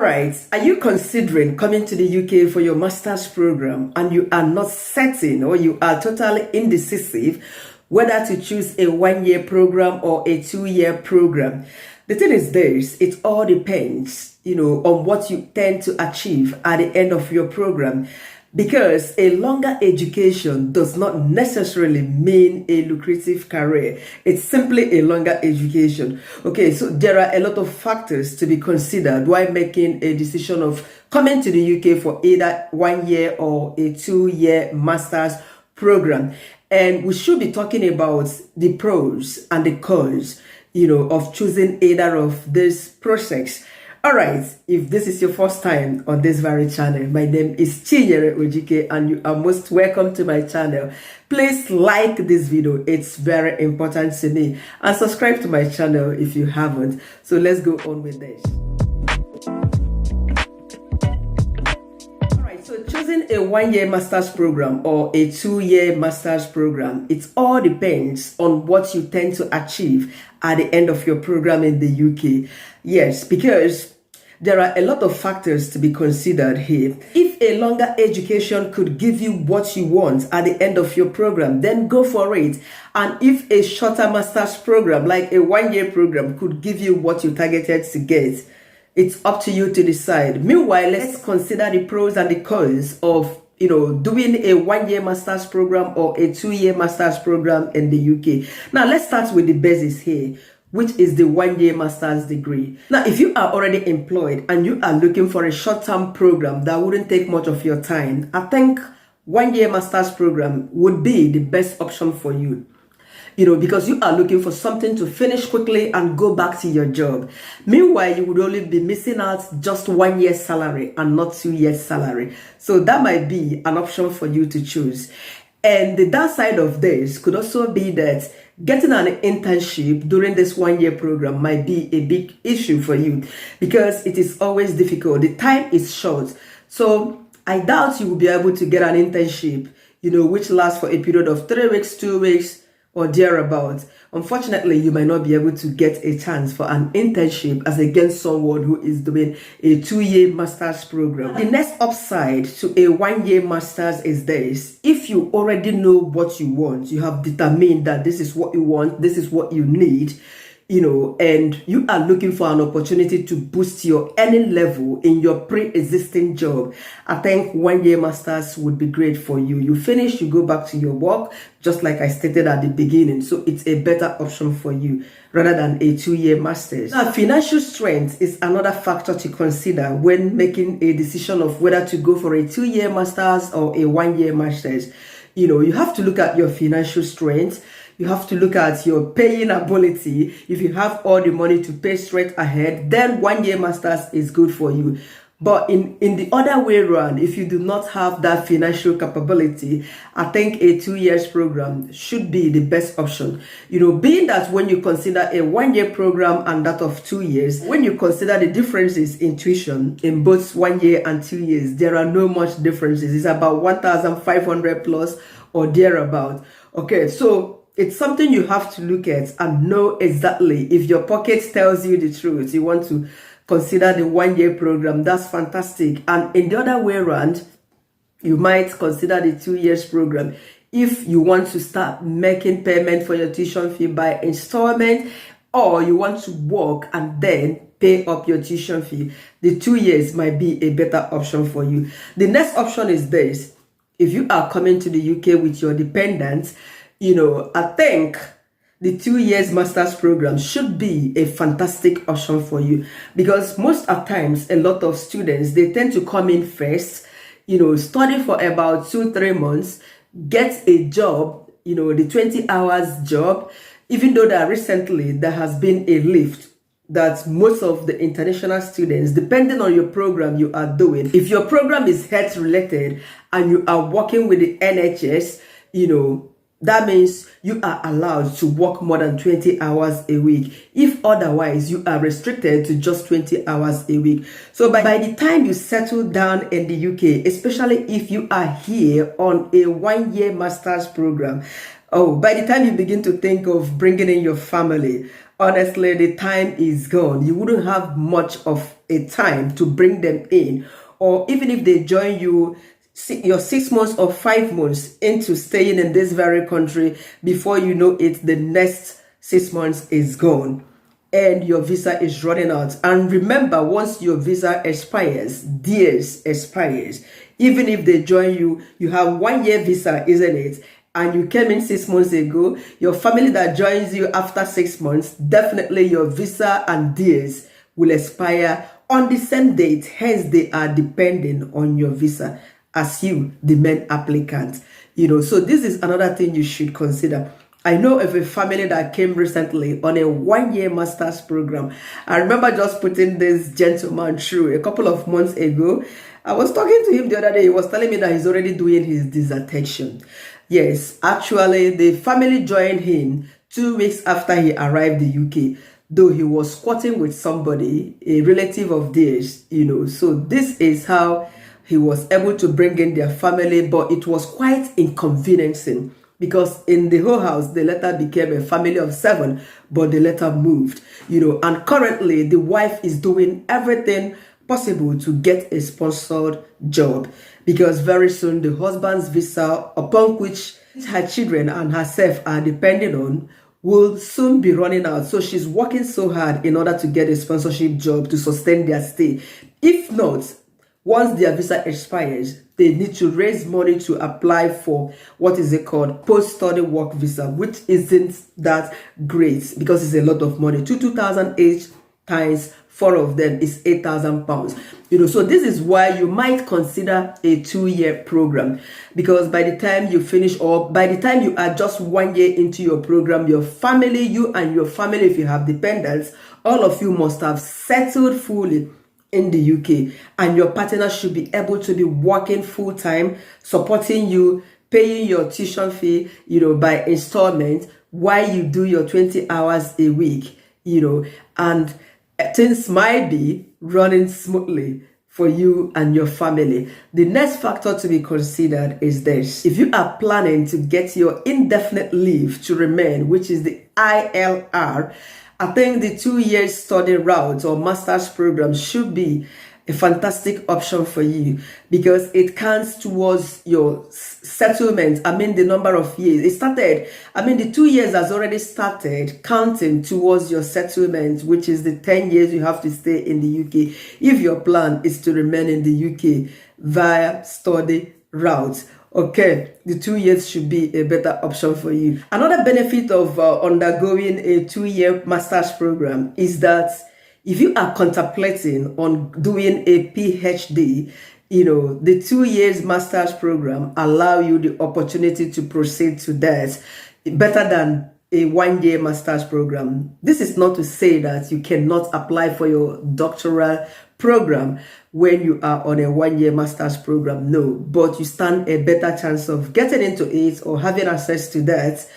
Right, are you considering coming to the UK for your master's program and you are not certain or you are totally indecisive whether to choose a 1-year program or a 2-year program? The thing is this, it all depends, on what you tend to achieve at the end of your program. Because a longer education does not necessarily mean a lucrative career. It's simply a longer education. Okay, so there are a lot of factors to be considered while making a decision of coming to the UK for either 1 year or a 2-year master's program. And we should be talking about the pros and the cons, of choosing either of these processes. Alright, if this is your first time on this very channel, my name is Chinyere Ojike and you are most welcome to my channel. Please like this video, it's very important to me, and subscribe to my channel if you haven't. So let's go on with this. Alright, so choosing a 1-year master's program or a 2-year master's program, it all depends on what you tend to achieve at the end of your program in the UK. Yes, because there are a lot of factors to be considered here. If a longer education could give you what you want at the end of your program, then go for it. And if a shorter master's program, like a 1-year program, could give you what you targeted to get, it's up to you to decide. Meanwhile, let's consider the pros and the cons of doing a 1-year master's program or a 2-year master's program in the UK. Now, let's start with the basis here, which is the 1-year master's degree. Now, if you are already employed and you are looking for a short-term program that wouldn't take much of your time, I think 1-year master's program would be the best option for you. Because you are looking for something to finish quickly and go back to your job. Meanwhile, you would only be missing out just 1 year's salary and not 2 years' salary. So that might be an option for you to choose. And the downside of this could also be that getting an internship during this 1-year program might be a big issue for you because it is always difficult. The time is short. So I doubt you will be able to get an internship, which lasts for a period of 3 weeks, 2 weeks, or thereabouts. Unfortunately, you might not be able to get a chance for an internship as against someone who is doing a 2-year master's program. The next upside to a 1-year master's is this. If you already know what you want, you have determined that this is what you want, this is what you need, and you are looking for an opportunity to boost your earning level in your pre-existing job, I think 1-year masters would be great for you. You finish, you go back to your work, just like I stated at the beginning. So it's a better option for you rather than a 2-year masters. Now, financial strength is another factor to consider when making a decision of whether to go for a 2-year masters or a 1-year masters. You have to look at your financial strength. You have to look at your paying ability. If you have all the money to pay straight ahead, then 1-year masters is good for you. But in the other way around, if you do not have that financial capability, I think a 2-year program should be the best option. Being that when you consider a 1-year program and that of 2 years, when you consider the differences in tuition in both 1 year and 2 years, there are no much differences. It's about 1,500 plus or thereabout. Okay, so it's something you have to look at and know exactly. If your pocket tells you the truth, you want to consider the 1-year program, that's fantastic. And in the other way around, you might consider the 2 years program if you want to start making payment for your tuition fee by installment, or you want to work and then pay up your tuition fee. The 2 years might be a better option for you. The next option is this. If you are coming to the UK with your dependents, I think the 2 years master's program should be a fantastic option for you, because most of times a lot of students, they tend to come in first, study for about 2-3 months, get a job, the 20 hours job, even though that recently there has been a lift that most of the international students, depending on your program you are doing, if your program is health related and you are working with the NHS, that means you are allowed to work more than 20 hours a week. If otherwise, you are restricted to just 20 hours a week. So by the time you settle down in the UK, especially if you are here on a 1-year master's program, by the time you begin to think of bringing in your family, honestly, the time is gone. You wouldn't have much of a time to bring them in, or even if they join you your 6 months or 5 months into staying in this very country, before you know it, the next 6 months is gone and your visa is running out. And remember, once your visa expires, theirs expires. Even if they join you, you have 1 year visa, isn't it? And you came in 6 months ago, your family that joins you after 6 months, definitely your visa and theirs will expire on the same date. Hence, they are depending on your visa as you, the main applicant. So this is another thing you should consider. I know of a family that came recently on a 1 year master's program. I remember just putting this gentleman through a couple of months ago. I was talking to him the other day. He was telling me that he's already doing his dissertation. Yes, actually, the family joined him 2 weeks after he arrived in the UK, though he was squatting with somebody, a relative of theirs, So this is how he was able to bring in their family, but it was quite inconveniencing because in the whole house, they later became a family of 7, but they later moved, and currently the wife is doing everything possible to get a sponsored job because very soon the husband's visa, upon which her children and herself are depending on, will soon be running out. So she's working so hard in order to get a sponsorship job to sustain their stay. If not, once their visa expires, they need to raise money to apply for what is it called, post-study work visa, which isn't that great because it's a lot of money. 2,000 each times 4 of them is £8,000. So this is why you might consider a 2-year program, because by the time you finish, or by the time you are just 1 year into your program, your family, you and your family, if you have dependents, all of you must have settled fully in the UK, and your partner should be able to be working full-time, supporting you, paying your tuition fee, by installment while you do your 20 hours a week, and things might be running smoothly for you and your family. The next factor to be considered is this. If you are planning to get your indefinite leave to remain, which is the ILR, I think the 2-year study route or master's program should be a fantastic option for you because it counts towards your settlement. The number of years. The 2 years has already started counting towards your settlement, which is the 10 years you have to stay in the UK if your plan is to remain in the UK via study route. Okay, the 2 years should be a better option for you. Another benefit of undergoing a 2-year master's program is that if you are contemplating on doing a PhD, the 2 years master's program allow you the opportunity to proceed to that better than a 1 year master's program. This is not to say that you cannot apply for your doctoral program when you are on a 1 year master's program. No, but you stand a better chance of getting into it or having access to that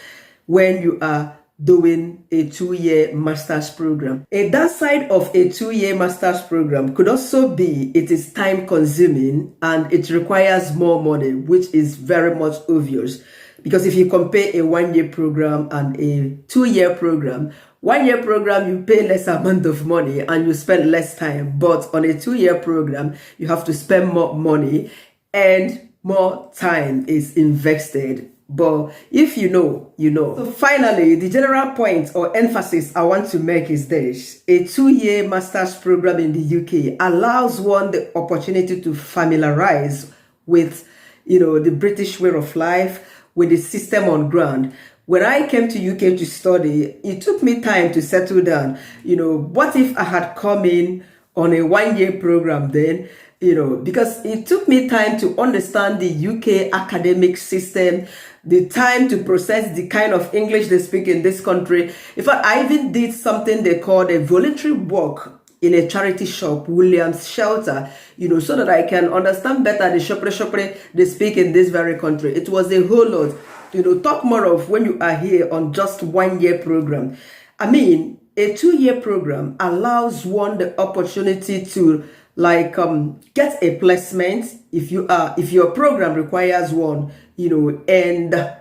when you are doing a 2-year master's program. A downside of a 2-year master's program could also be it is time consuming and it requires more money, which is very much obvious. Because if you compare a 1-year program and a 2-year program, 1-year program, you pay less amount of money and you spend less time. But on a 2-year program, you have to spend more money and more time is invested. But if you know, you know. So finally, the general point or emphasis I want to make is this. A 2-year master's program in the UK allows one the opportunity to familiarize with, the British way of life, with the system on ground. When I came to UK to study, it took me time to settle down. What if I had come in on a 1-year program then? Because it took me time to understand the UK academic system, the time to process the kind of English they speak in this country. In fact, I even did something they called a voluntary work in a charity shop, Williams Shelter, so that I can understand better the shopre they speak in this very country. It was a whole lot. Talk more of when you are here on just 1-year program. A 2-year program allows one the opportunity to get a placement if your program requires one, and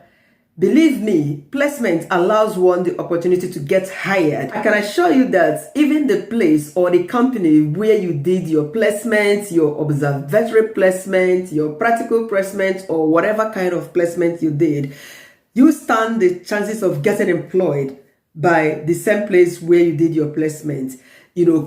Believe me, placement allows one the opportunity to get hired. I can assure you that even the place or the company where you did your placement, your observatory placement, your practical placement, or whatever kind of placement you did, you stand the chances of getting employed by the same place where you did your placement.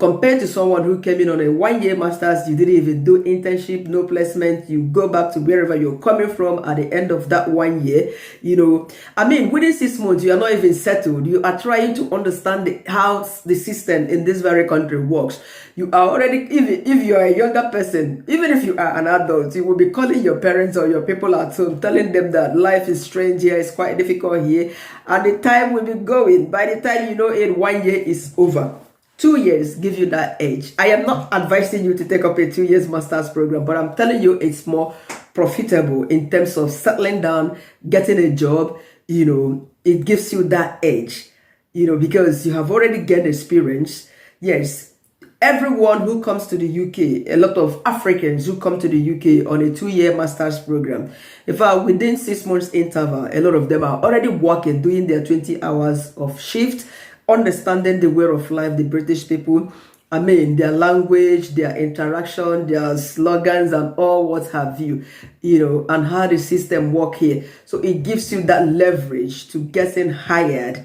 Compared to someone who came in on a 1-year master's, you didn't even do internship, no placement, you go back to wherever you're coming from at the end of that 1 year. Within 6 months, you are not even settled. You are trying to understand how the system in this very country works. You are already, if you are a younger person, even if you are an adult, you will be calling your parents or your people at home, telling them that life is strange here, it's quite difficult here, and the time will be going. By the time you know it, 1 year is over. 2 years give you that edge. I am not advising you to take up a 2 years master's program, but I'm telling you it's more profitable in terms of settling down, getting a job. It gives you that edge, because you have already gained experience. Yes, everyone who comes to the UK, a lot of Africans who come to the UK on a 2-year master's program, in fact, within 6 months interval, a lot of them are already working, doing their 20 hours of shift, understanding the way of life, the British people, their language, their interaction, their slogans and all what have you, and how the system work here. So it gives you that leverage to getting hired,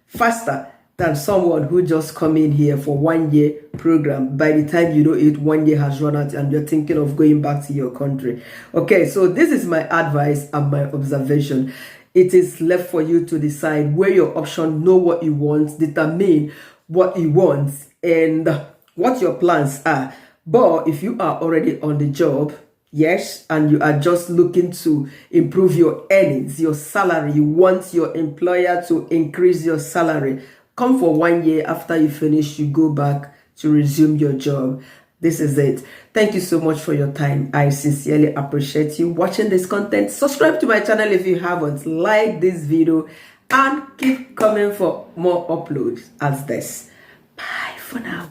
faster than someone who just come in here for 1 year program. By the time you know it, 1 year has run out and you're thinking of going back to your country. Okay, so this is my advice and my observation. It is left for you to decide where your option, know what you want, determine what you want and what your plans are. But if you are already on the job, yes, and you are just looking to improve your earnings, your salary, you want your employer to increase your salary, come for 1 year. After you finish, you go back to resume your job. This is it. Thank you so much for your time. I sincerely appreciate you watching this content. Subscribe to my channel if you haven't. Like this video and keep coming for more uploads as this. Bye for now.